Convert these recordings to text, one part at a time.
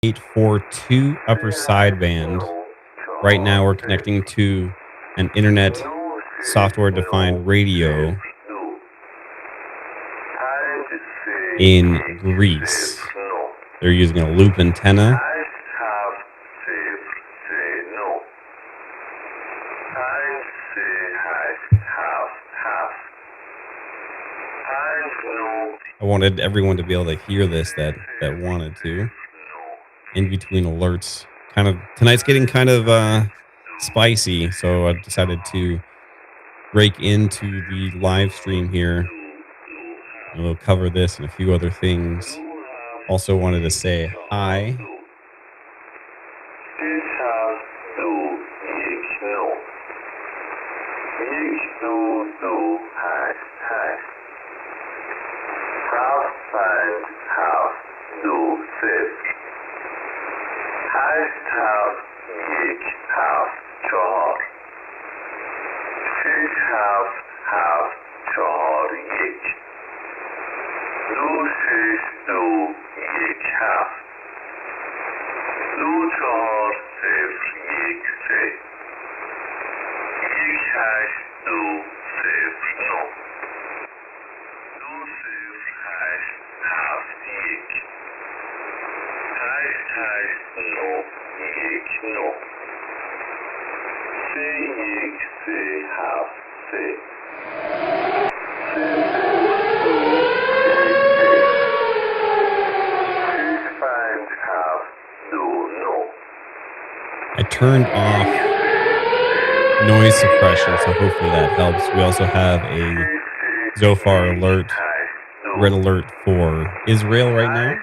842 upper sideband. Right now, we're connecting to an internet software defined radio in Greece. They're using a loop antenna. I wanted everyone to be able to hear this that wanted to. In between alerts, kind of tonight's getting kind of spicy, so I decided to break into the live stream here, and we'll cover this and a few other things. Also wanted to say hi. I turned off noise suppression, so hopefully that helps. We also have a Zophar alert, red alert for Israel right now.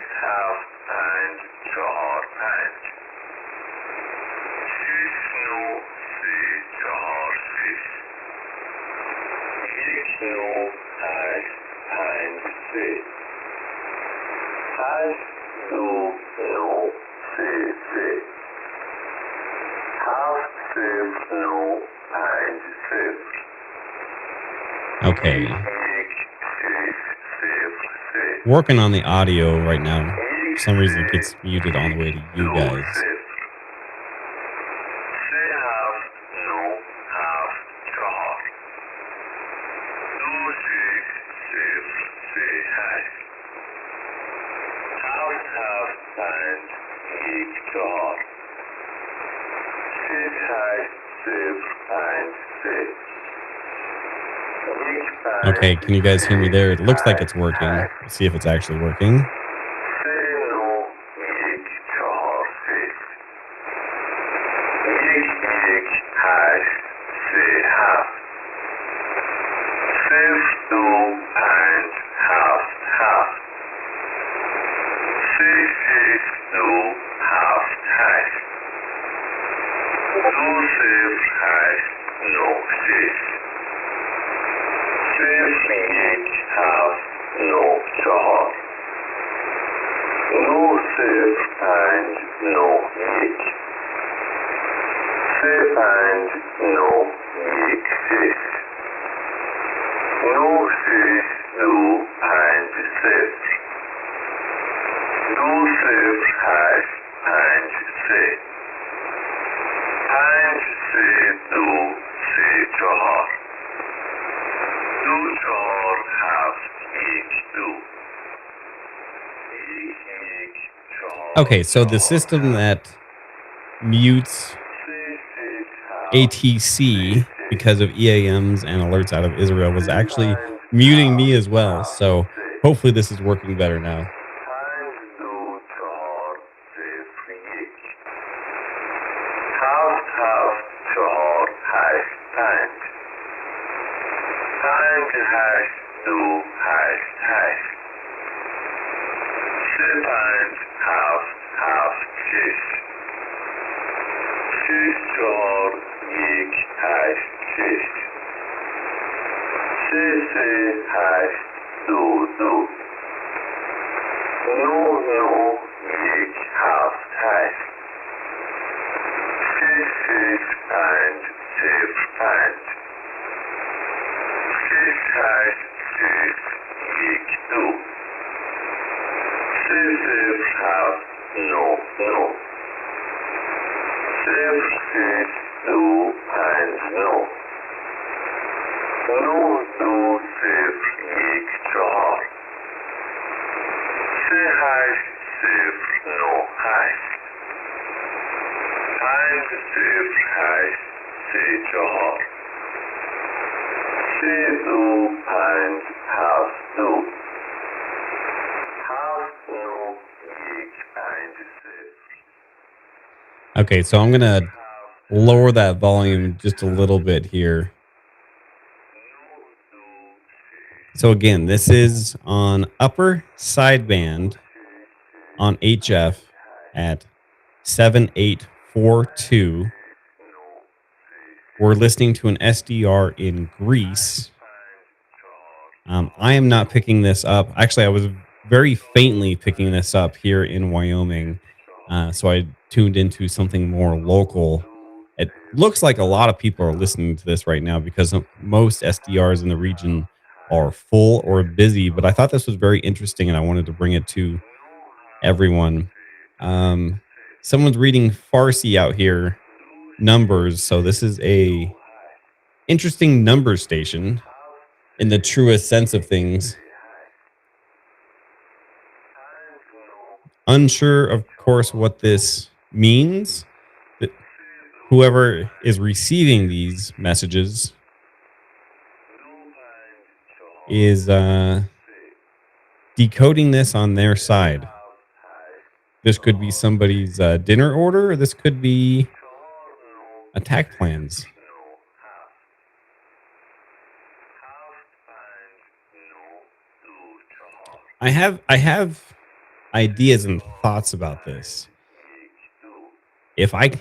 Okay. Working on the audio right now. For some reason it gets muted on the way to you guys. Okay, can you guys hear me there? It looks like it's working. Let's see if it's actually working. Okay, so the system that mutes ATC because of EAMs and alerts out of Israel was actually muting me as well. So hopefully this is working better now. 0. Safety 2.0. Node safe job. Hash safe no hash. Find safe hash say job. Say do find half do. Half no geek find safe. Okay, so I'm gonna lower that volume just a little bit here. So again, this is on upper sideband on HF at 7842. We're listening to an SDR in Greece. I am not picking this up. Actually, I was very faintly picking this up here in Wyoming. So I tuned into something more local. It looks like a lot of people are listening to this right now because most SDRs in the region are full or busy. But I thought this was very interesting and I wanted to bring it to everyone. Um, Someone's reading Farsi out here, numbers. So this is a interesting number station in the truest sense of things. Unsure, of course, what this means. That whoever is receiving these messages is decoding this on their side. This could be somebody's dinner order, or this could be attack plans. I have ideas and thoughts about this. If I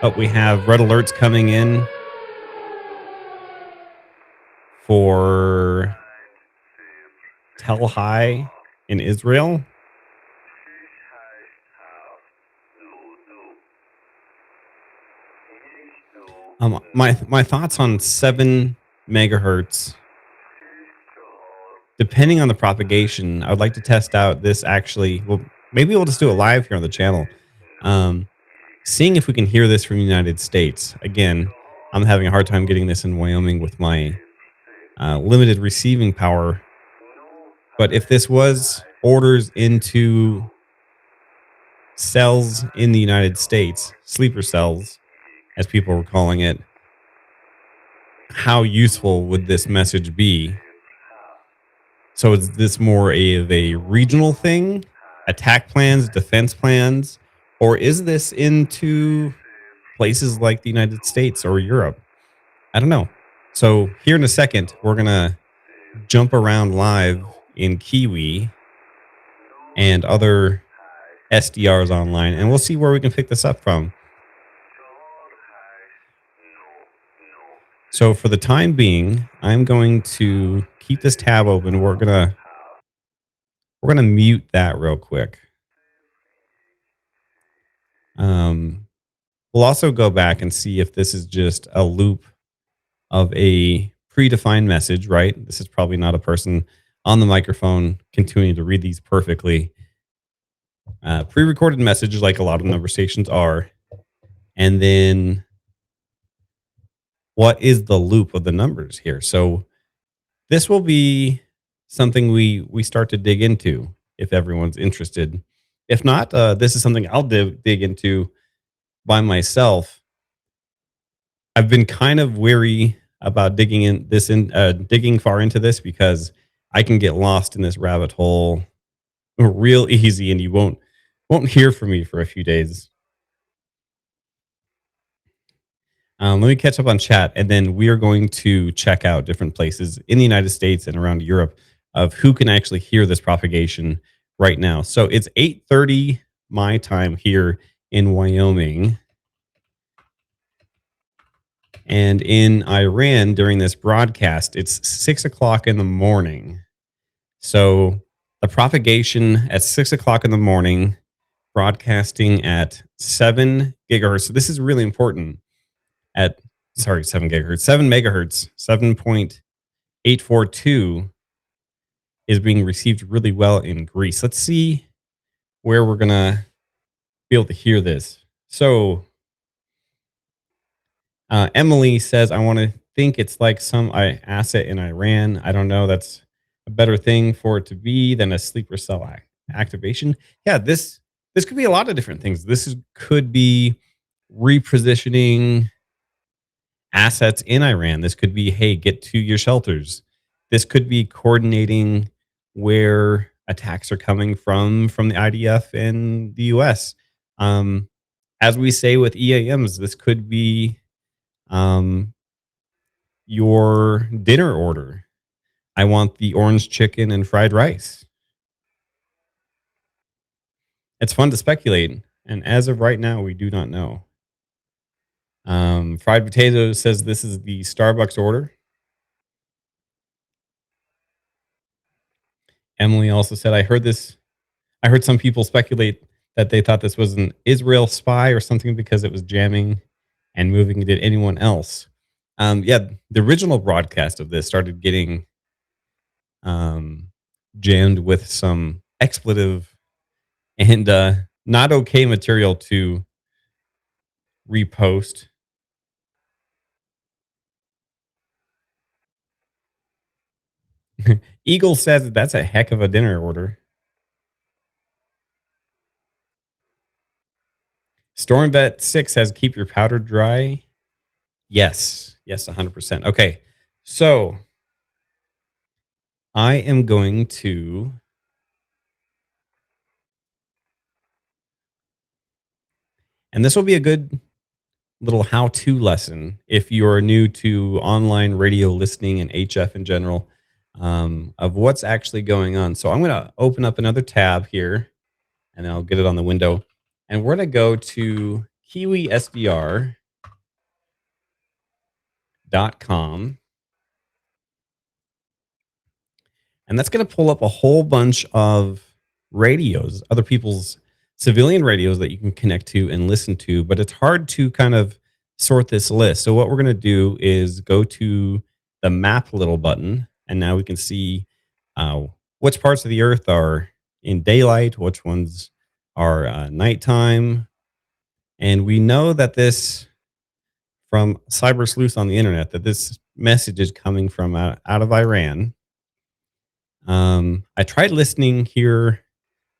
Oh, we have red alerts coming in for Tel Hai in Israel. My thoughts on 7 megahertz. Depending on the propagation, I would like to test out this actually. Well, maybe we'll just do it live here on the channel. Um, Seeing if we can hear this from the United States. Again, I'm having a hard time getting this in Wyoming with my limited receiving power. But if this was orders into cells in the United States, sleeper cells, as people were calling it, how useful would this message be? So is this more of a regional thing, attack plans, defense plans, or is this into places like the United States or Europe? I don't know. So here in a second, we're gonna jump around live in Kiwi and other SDRs online, and we'll see where we can pick this up from. So for the time being, I'm going to keep this tab open. We're gonna mute that real quick. Um, we'll also go back and see if this is just a loop of a predefined message, right? This is probably not a person on the microphone continuing to read these perfectly. Pre-recorded messages, like a lot of number stations are, and then what is the loop of the numbers here? So this will be something we start to dig into if everyone's interested. If not, this is something I'll dig into by myself. I've been kind of weary about digging far into this because I can get lost in this rabbit hole real easy, and you won't hear from me for a few days. Let me catch up on chat, and then we are going to check out different places in the United States and around Europe of who can actually hear this propagation right now. So it's 8:30 my time here in Wyoming, and in Iran during this broadcast, it's 6 o'clock in the morning. So the propagation at 6 o'clock in the morning, broadcasting at 7 gigahertz. So this is really important. At 7 gigahertz, 7 megahertz, 7.842 is being received really well in Greece. Let's see where we're gonna be able to hear this. So Emily says, I want to think it's like some asset in Iran. I don't know. That's a better thing for it to be than a sleeper cell activation. Yeah, this could be a lot of different things. Could be repositioning assets in Iran. This could be, hey, get to your shelters. This could be coordinating where attacks are coming from the IDF and the US. Um, as we say with EAMs, this could be um, your dinner order. I want the orange chicken and fried rice. It's fun to speculate. And as of right now, we do not know. Fried Potato says this is the Starbucks order. Emily also said, I heard this. I heard some people speculate that they thought this was an Israel spy or something because it was jamming and moving. Did anyone else? Yeah, the original broadcast of this started getting um, jammed with some expletive and not okay material to repost. Eagle says that that's a heck of a dinner order. Stormvet6 says keep your powder dry. Yes, 100%. Okay, so I am going to, and this will be a good little how to lesson if you're new to online radio listening and HF in general, of what's actually going on. So I'm going to open up another tab here and then I'll get it on the window. And we're going to go to kiwisdr.com. And that's going to pull up a whole bunch of radios, other people's civilian radios that you can connect to and listen to. But it's hard to kind of sort this list. So what we're going to do is go to the map little button. And now we can see uh, which parts of the earth are in daylight, which ones are nighttime. And we know that this, from Cyber Sleuth on the internet, that this message is coming from out of Iran. I tried listening here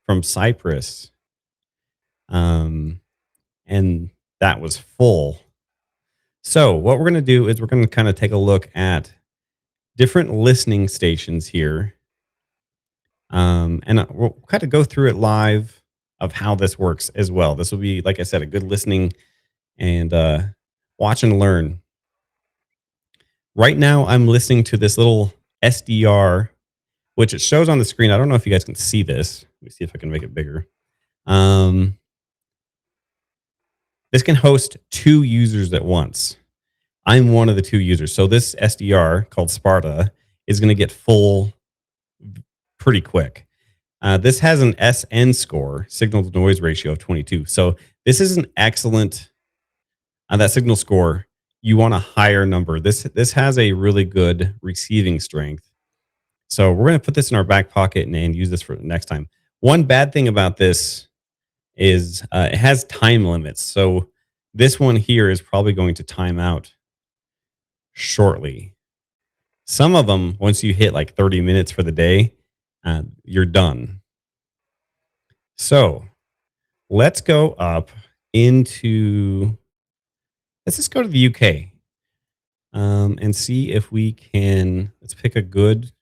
from Cyprus, and that was full. So what we're going to do is we're going to kind of take a look at different listening stations here, and we'll kind of go through it live of how this works as well. This will be, like I said, a good listening and watch and learn. Right now, I'm listening to this little SDR, which it shows on the screen. I don't know if you guys can see this. Let me see if I can make it bigger. Um, this can host 2 users at once. I'm one of the 2 users. So this SDR called Sparta is going to get full pretty quick. This has an SN score, signal to noise ratio of 22. So this is an excellent, that signal score. You want a higher number. This has a really good receiving strength. So we're going to put this in our back pocket and use this for next time. One bad thing about this is it has time limits. So this one here is probably going to time out shortly. Some of them, once you hit like 30 minutes for the day, you're done. So let's go up into, let's just go to the UK and see if we can, let's pick a good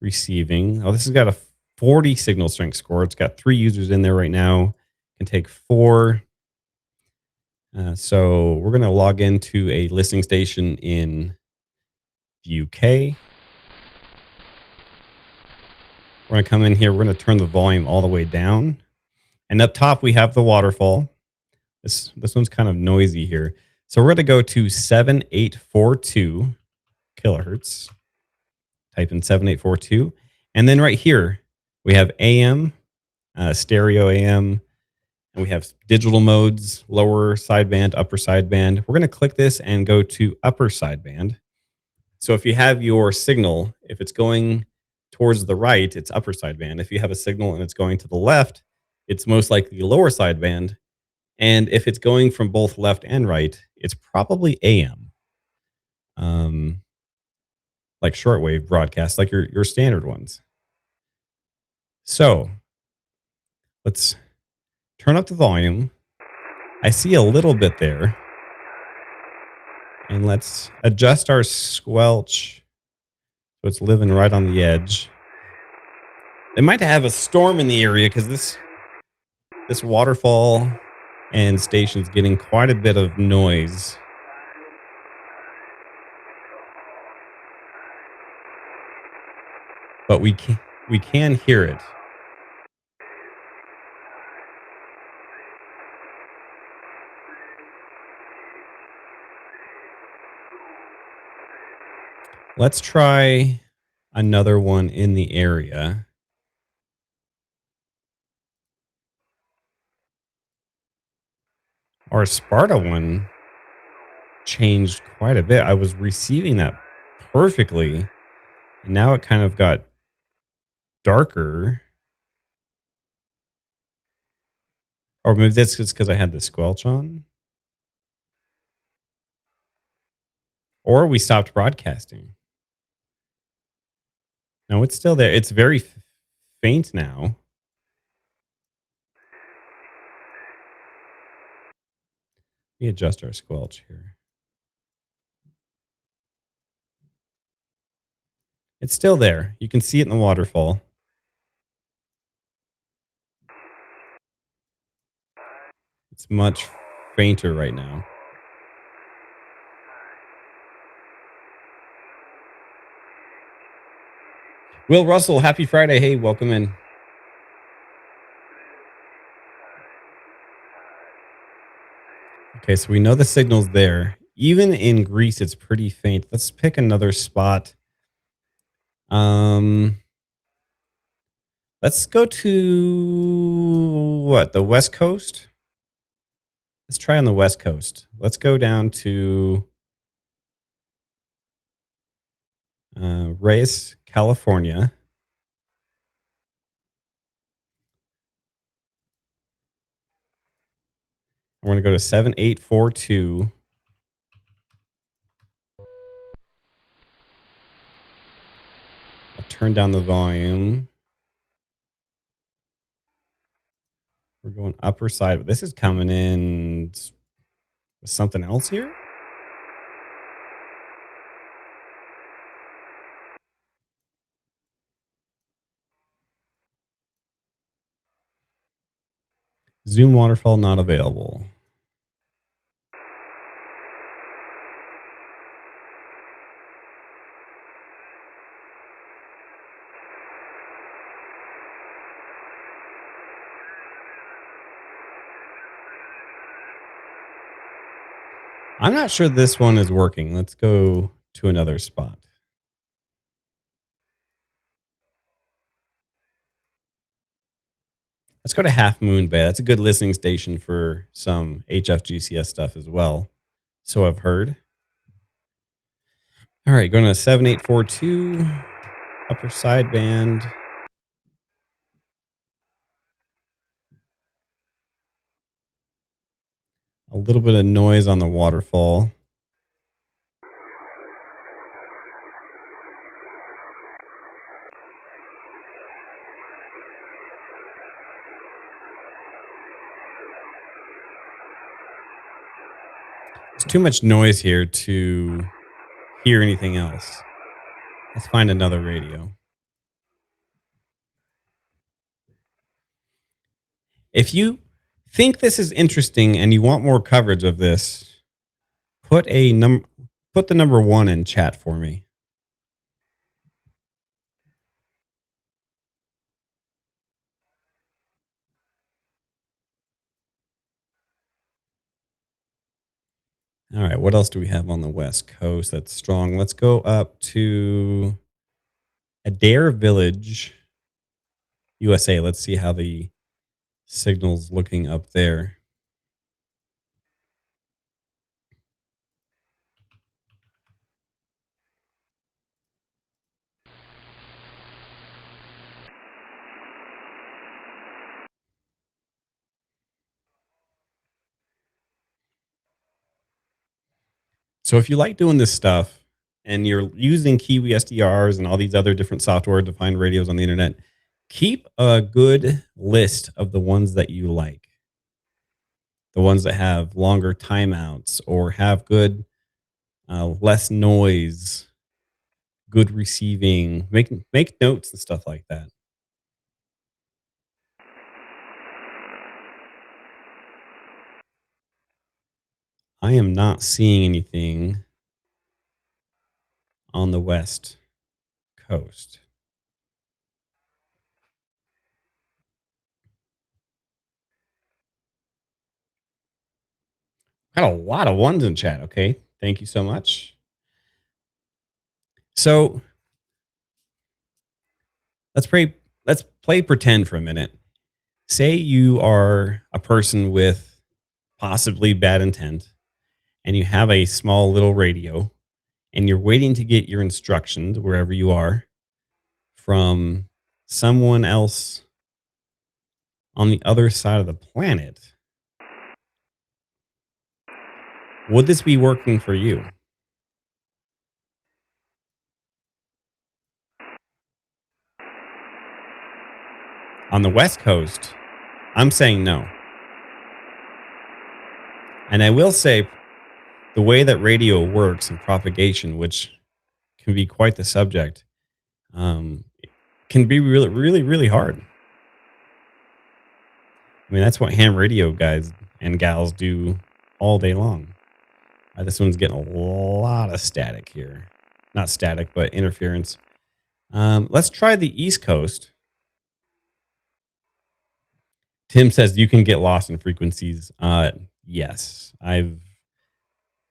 receiving. Oh, this has got a 40 signal strength score. It's got 3 users in there right now. Can take 4. So we're going to log into a listening station in the UK. We're going to come in here. We're going to turn the volume all the way down. And up top, we have the waterfall. This one's kind of noisy here. So we're going to go to 7842 kilohertz. Type in 7842. And then right here, we have AM, stereo AM, and we have digital modes, lower sideband, upper sideband. We're going to click this and go to upper sideband. So if you have your signal, if it's going towards the right, it's upper sideband. If you have a signal and it's going to the left, it's most likely lower sideband. And if it's going from both left and right, it's probably AM, um, like shortwave broadcasts, like your standard ones. So let's turn up the volume. I see a little bit there. And let's adjust our squelch so it's living right on the edge. They might have a storm in the area because this waterfall and station's getting quite a bit of noise. But we can hear it. Let's try another one in the area. Our Sparta one changed quite a bit. I was receiving that perfectly, and now it kind of got darker. Or maybe that's just because I had the squelch on. Or we stopped broadcasting. No, it's still there. It's very faint now. Let me adjust our squelch here. It's still there. You can see it in the waterfall. It's much fainter right now. Will Russell, happy Friday. Hey, welcome in. Okay, so we know the signal's there. Even in Greece, it's pretty faint. Let's pick another spot. Let's go to what? The West Coast? Let's try on the West Coast. Let's go down to Reyes, California. We're going to go to 7842. I'll turn down the volume. We're going upper side, but this is coming in with something else here. Zoom waterfall not available. I'm not sure this one is working. Let's go to another spot. Let's go to Half Moon Bay. That's a good listening station for some HFGCS stuff as well. So I've heard. All right, going to 7842, upper sideband. A little bit of noise on the waterfall. There's too much noise here to hear anything else. Let's find another radio. If you think this is interesting and you want more coverage of this, put the number 1 in chat for me. All right, what else do we have on the West Coast that's strong? Let's go up to Adair Village, USA. Let's see how the signal's looking up there. So if you like doing this stuff and you're using Kiwi SDRs and all these other different software defined radios on the internet, keep a good list of the ones that you like, the ones that have longer timeouts or have good, less noise, good receiving. Make notes and stuff like that. I am not seeing anything on the West Coast. Got a lot of ones in chat. Okay. Thank you so much. So let's play pretend for a minute. Say you are a person with possibly bad intent and you have a small little radio and you're waiting to get your instructions wherever you are from someone else on the other side of the planet. Would this be working for you? On the West Coast, I'm saying no. And I will say the way that radio works and propagation, which can be quite the subject, can be really, really, really hard. I mean, that's what ham radio guys and gals do all day long. This one's getting a lot of static here. Not static, but interference. Let's try the East Coast. Tim says you can get lost in frequencies. Yes, I've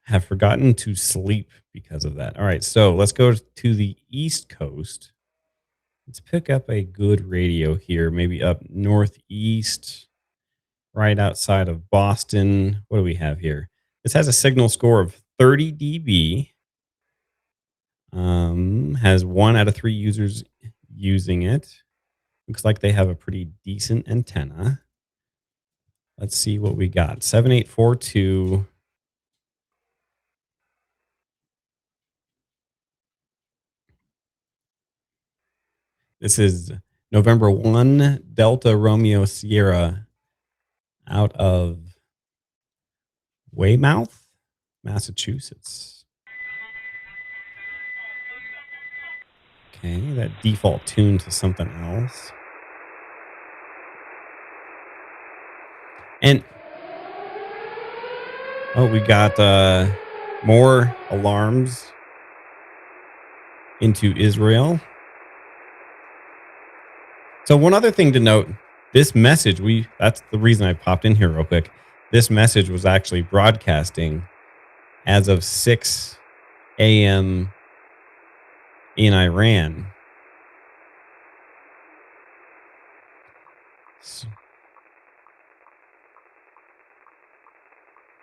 have forgotten to sleep because of that. All right, so let's go to the East Coast. Let's pick up a good radio here, maybe up northeast, right outside of Boston. What do we have here? This has a signal score of 30 dB. Has 1 out of 3 users using it. Looks like they have a pretty decent antenna. Let's see what we got. 7842. This is November 1 Delta Romeo Sierra out of Weymouth, Massachusetts. Okay, that default tuned to something else. And we got more alarms into Israel. So one other thing to note, this message, that's the reason I popped in here real quick. This message was actually broadcasting as of 6 a.m. in Iran.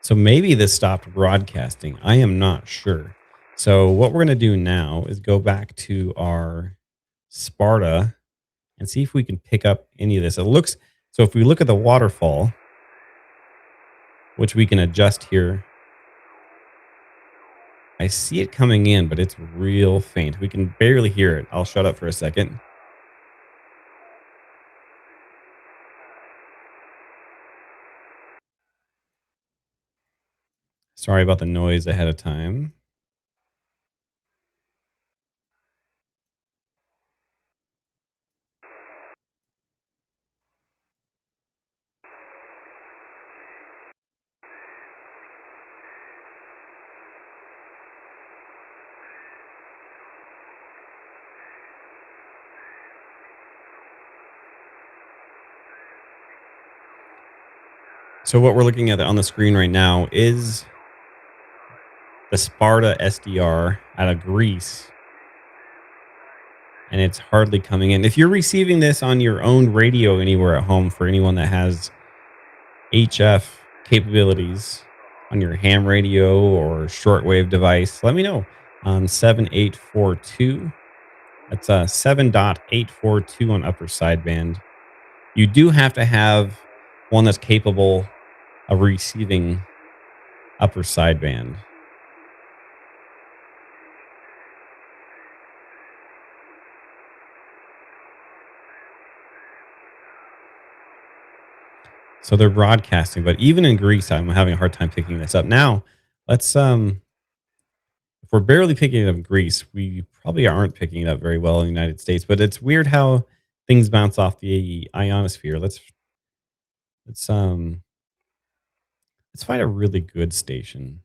So maybe this stopped broadcasting. I am not sure. So what we're going to do now is go back to our Sparta and see if we can pick up any of this. So if we look at the waterfall, which we can adjust here, I see it coming in, but it's real faint. We can barely hear it. I'll shut up for a second. Sorry about the noise ahead of time. So what we're looking at on the screen right now is the Sparta SDR out of Greece. And it's hardly coming in. If you're receiving this on your own radio anywhere at home, for anyone that has HF capabilities on your ham radio or shortwave device, let me know on 7842. That's 7.842 on upper sideband. You do have to have one that's capable of receiving upper sideband. So they're broadcasting, but even in Greece, I'm having a hard time picking this up. Now, let's if we're barely picking it up in Greece, we probably aren't picking it up very well in the United States. But it's weird how things bounce off the ionosphere. Let's let's find a really good station,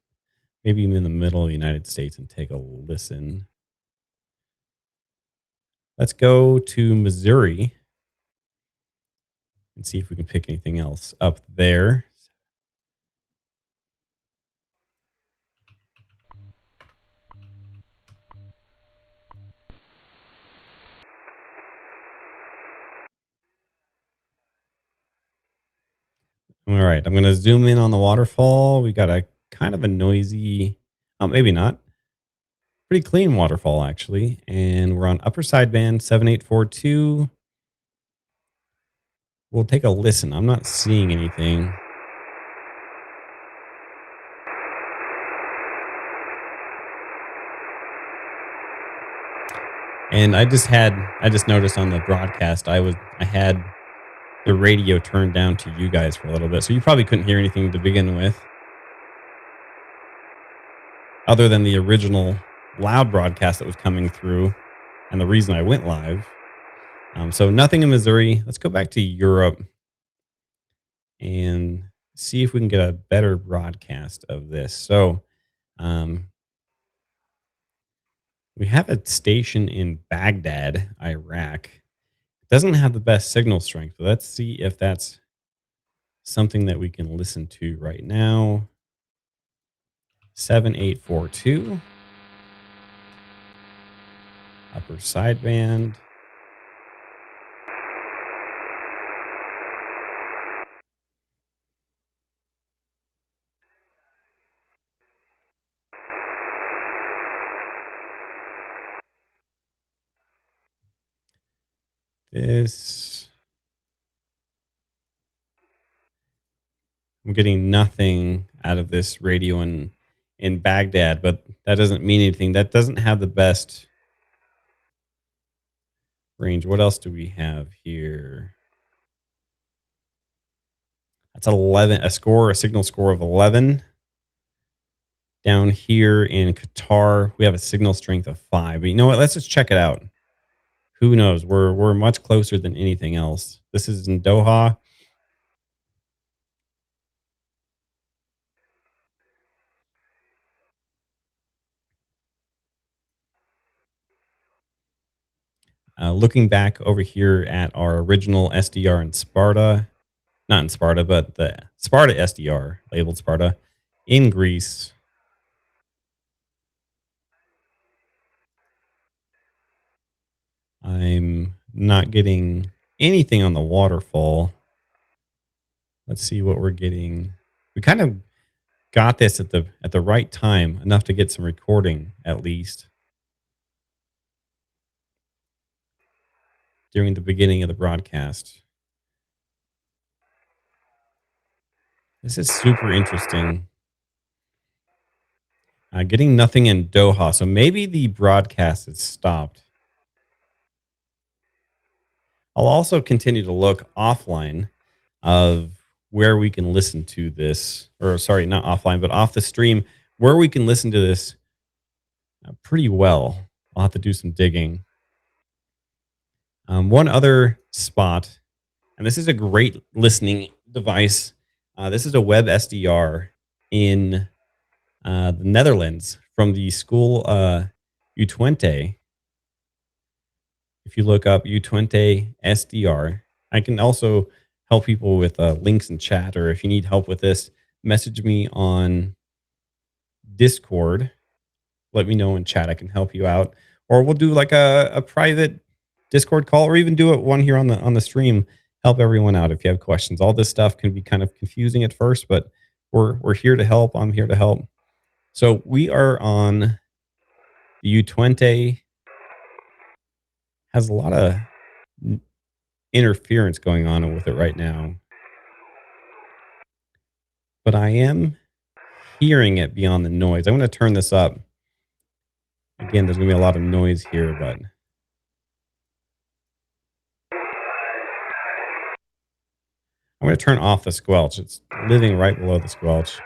maybe even in the middle of the United States, and take a listen. Let's go to Missouri and see if we can pick anything else up there. All right, I'm going to zoom in on the waterfall. We got a kind of a noisy, maybe not, pretty clean waterfall actually. And we're on upper sideband 7842. We'll take a listen. I'm not seeing anything. And I just noticed on the broadcast, I had the radio turned down to you guys for a little bit. So you probably couldn't hear anything to begin with, other than the original loud broadcast that was coming through and the reason I went live. So nothing in Missouri. Let's go back to Europe and see if we can get a better broadcast of this. So um, we have a station in Baghdad, Iraq. It doesn't have the best signal strength. So let's see if that's something that we can listen to right now. 7842, upper sideband. This, I'm getting nothing out of this radio in Baghdad, but that doesn't mean anything. That doesn't have the best range. What else do we have here? That's 11, a signal score of 11. Down here in Qatar, we have a signal strength of 5. But you know what? Let's just check it out. Who knows? We're much closer than anything else. This is in Doha. Looking back over here at our original SDR in Sparta, not in Sparta, but the Sparta SDR labeled Sparta in Greece. I'm not getting anything on the waterfall. Let's see what we're getting. We kind of got this at the right time, enough to get some recording at least during the beginning of the broadcast. This is super interesting. Getting nothing in Doha, so maybe the broadcast has stopped. I'll also continue to look offline of where we can listen to this, or sorry, not offline, but off the stream, where we can listen to this pretty well. I'll have to do some digging. One other spot, and this is a great listening device. This is a web SDR in the Netherlands from the school U20. If you look up U20 SDR, I can also help people with links in chat, or if you need help with this, message me on Discord. Let me know in chat. I can help you out, or we'll do like a private Discord call, or even do it one here on the stream. Help everyone out if you have questions. All this stuff can be kind of confusing at first, but we're here to help. I'm here to help. So we are on the U20. Has a lot of interference going on with it right now, but I am hearing it beyond the noise. I'm going to turn this up. Again, there's going to be a lot of noise here, but I'm going to turn off the squelch. It's living right below the squelch.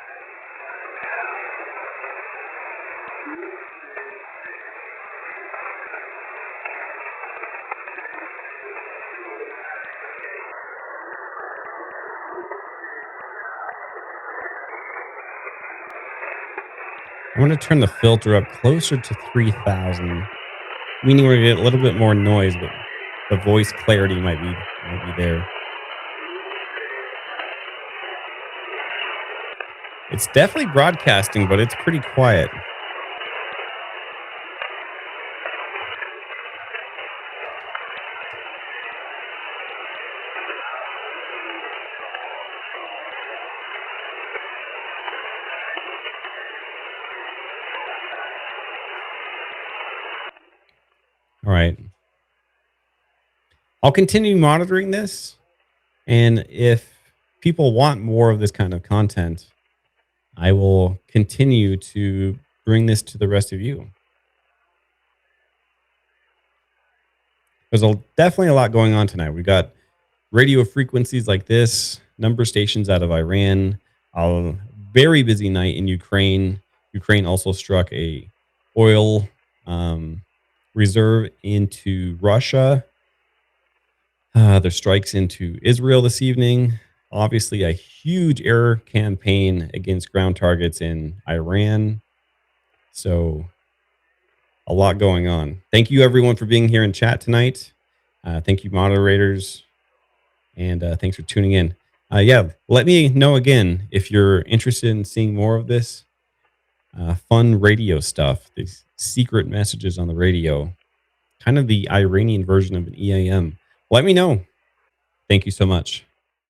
I'm going to turn the filter up closer to 3000, meaning we're going to get a little bit more noise, but the voice clarity might be there. It's definitely broadcasting, but it's pretty quiet. All right. I'll continue monitoring this. And if people want more of this kind of content, I will continue to bring this to the rest of you. Definitely a lot going on tonight. We got radio frequencies like this, number stations out of Iran, a very busy night in Ukraine. Ukraine also struck a oil reserve into Russia. There's strikes into Israel this evening. Obviously, a huge air campaign against ground targets in Iran. So, a lot going on. Thank you, everyone, for being here in chat tonight. Thank you, moderators. And thanks for tuning in. Yeah, let me know again if you're interested in seeing more of this fun radio stuff, these secret messages on the radio, kind of the Iranian version of an EAM. Let me know. Thank you so much.